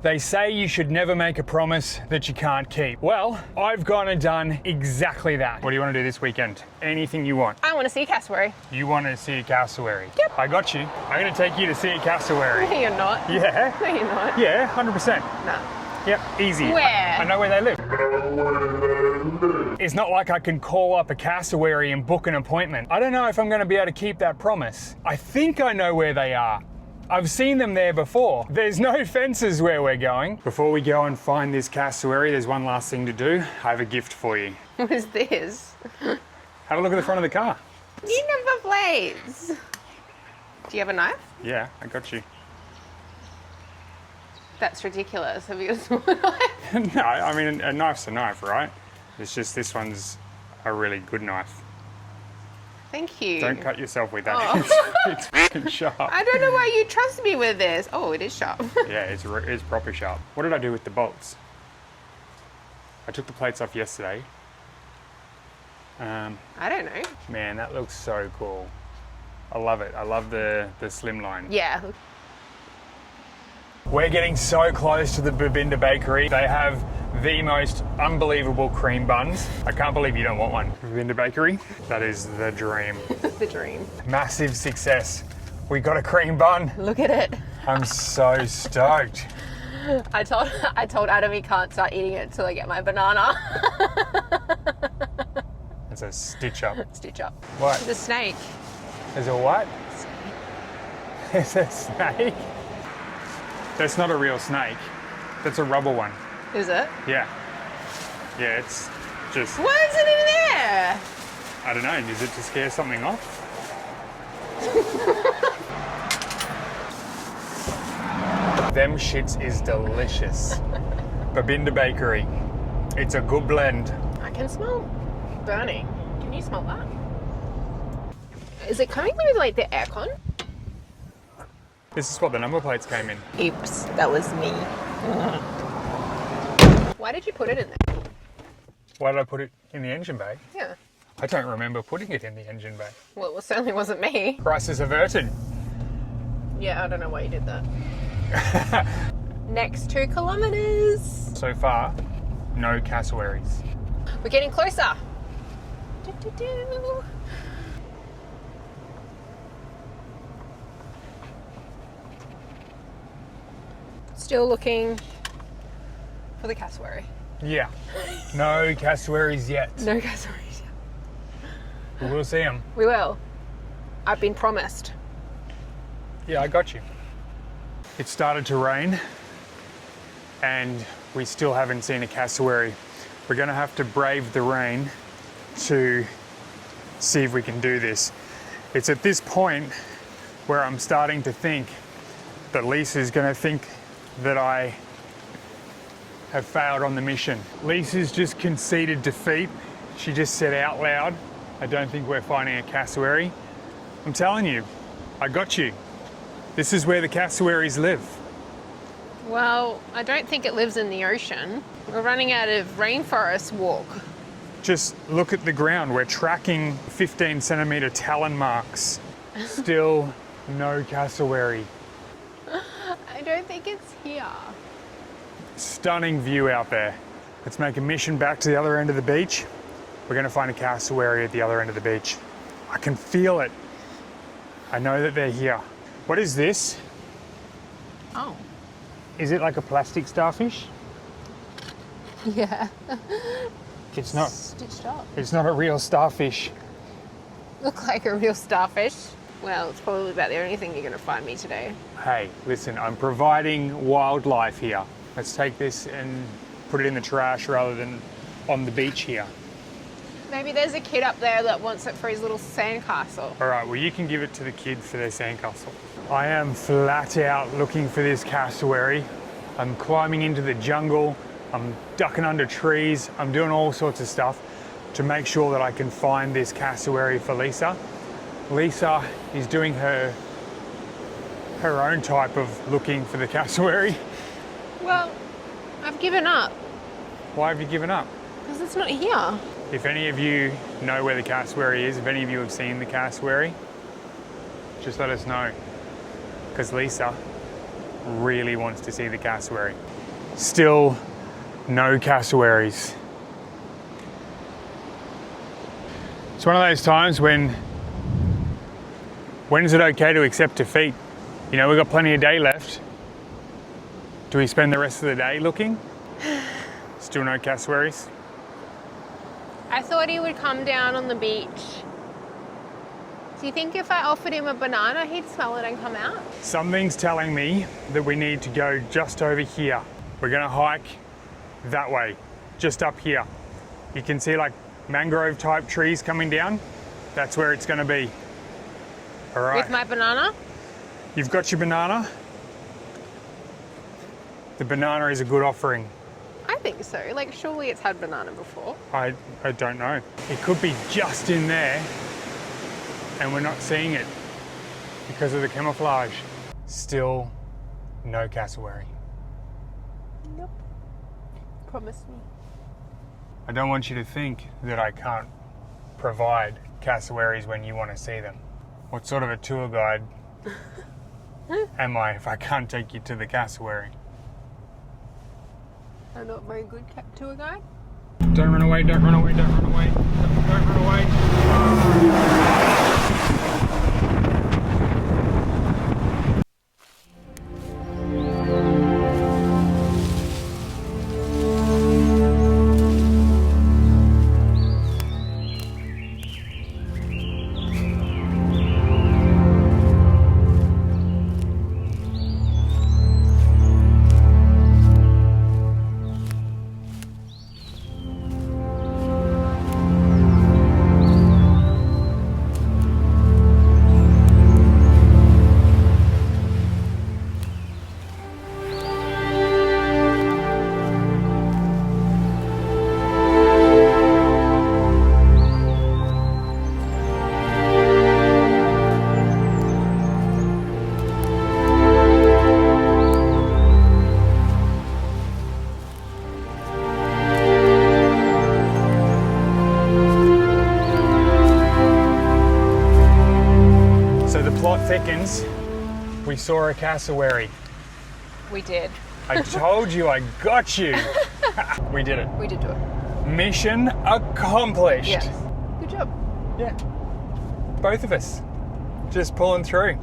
They say you should never make a promise that you can't keep. Well, I've gone and done exactly that. What do you want to do this weekend? Anything you want. I want to see a cassowary. You want to see a cassowary? Yep. I got you. I'm going to take you to see a cassowary. No, you're not. Yeah. No, you're not. Yeah, 100%. Nah. Yep, easy. Where? I know where they live. It's not like I can call up a cassowary and book an appointment. I don't know if I'm going to be able to keep that promise. I think I know where they are. I've seen them there before. There's no fences where we're going. Before we go and find this cassowary, there's one last thing to do. I have a gift for you. What is this? Have a look at the front of the car. You number plates. Do you have a knife? Yeah, I got you. That's ridiculous. Have you got a small knife? No, I mean, a knife's a knife, right? It's just this one's a really good knife. Thank you. Don't cut yourself with that. Oh. It's fucking sharp. I don't know why you trust me with this. Oh, it is sharp. Yeah, it's proper sharp. What did I do with the bolts? I took the plates off yesterday. I don't know. Man, that looks so cool. I love it. I love the slim line. Yeah. We're getting so close to the Babinda Bakery. They have the most unbelievable cream buns. I can't believe you don't want one. Babinda Bakery, that is the dream. The dream. Massive success. We got a cream bun. Look at it. I'm so stoked. I told Adam he can't start eating it till I get my banana. It's a stitch up. Stitch up. What? The snake. There's a what? There's a snake? That's not a real snake. That's a rubber one. Is it? Yeah. Yeah, it's just... Why is it in there? I don't know. Is it to scare something off? Them shits is delicious. Babinda Bakery. It's a good blend. I can smell burning. Can you smell that? Is it coming with like the aircon? This is what the number plates came in. Oops, that was me. Why did you put it in there? Why did I put it in the engine bay? Yeah. I don't remember putting it in the engine bay. Well, it certainly wasn't me. Crisis averted. Yeah, I don't know why you did that. Next 2 kilometres. So far, no cassowaries. We're getting closer. Do-do-do. Still looking for the cassowary. Yeah. No cassowaries yet. No cassowaries. But we'll see them. We will. I've been promised. Yeah, I got you. It started to rain and we still haven't seen a cassowary. We're gonna have to brave the rain to see if we can do this. It's at this point where I'm starting to think that Lisa's gonna think that I have failed on the mission. Lisa's just conceded defeat. She just said out loud, I don't think we're finding a cassowary. I'm telling you, I got you. This is where the cassowaries live. Well, I don't think it lives in the ocean. We're running out of rainforest walk. Just look at the ground. We're tracking 15 centimetre talon marks. Still no cassowary. I don't think it's here. Stunning view out there. Let's make a mission back to the other end of the beach. We're going to find a cassowary at the other end of the beach. I can feel it. I know that they're here. What is this? Oh. Is it like a plastic starfish? Yeah. It's not. Stitched up. It's not a real starfish. Look like a real starfish. Well, it's probably about the only thing you're going to find me today. Hey, listen, I'm providing wildlife here. Let's take this and put it in the trash rather than on the beach here. Maybe there's a kid up there that wants it for his little sandcastle. All right, well, you can give it to the kids for their sandcastle. I am flat out looking for this cassowary. I'm climbing into the jungle. I'm ducking under trees. I'm doing all sorts of stuff to make sure that I can find this cassowary for Lisa. Lisa is doing her own type of looking for the cassowary. Well, I've given up. Why have you given up? Because it's not here. If any of you know where the cassowary is, if any of you have seen the cassowary, just let us know. Because Lisa really wants to see the cassowary. Still no cassowaries. It's one of those times when is it okay to accept defeat? You know, we've got plenty of day left. Do we spend the rest of the day looking? Still no cassowaries? I thought he would come down on the beach. Do you think if I offered him a banana, he'd smell it and come out? Something's telling me that we need to go just over here. We're gonna hike that way, just up here. You can see like mangrove type trees coming down. That's where it's gonna be. All right. With my banana? You've got your banana? The banana is a good offering. I think so. Like, surely it's had banana before. I don't know. It could be just in there and we're not seeing it because of the camouflage. Still no cassowary. Nope. Promise me. I don't want you to think that I can't provide cassowaries when you want to see them. What sort of a tour guide am I if I can't take you to the cassowary? I'm not very good tour guide. Don't run away, don't run away, don't run away. Don't run away. Thickens, we saw a cassowary. We did. I told you, I got you. We did it. We did do it. Mission accomplished. Yes. Good job. Yeah. Both of us. Just pulling through.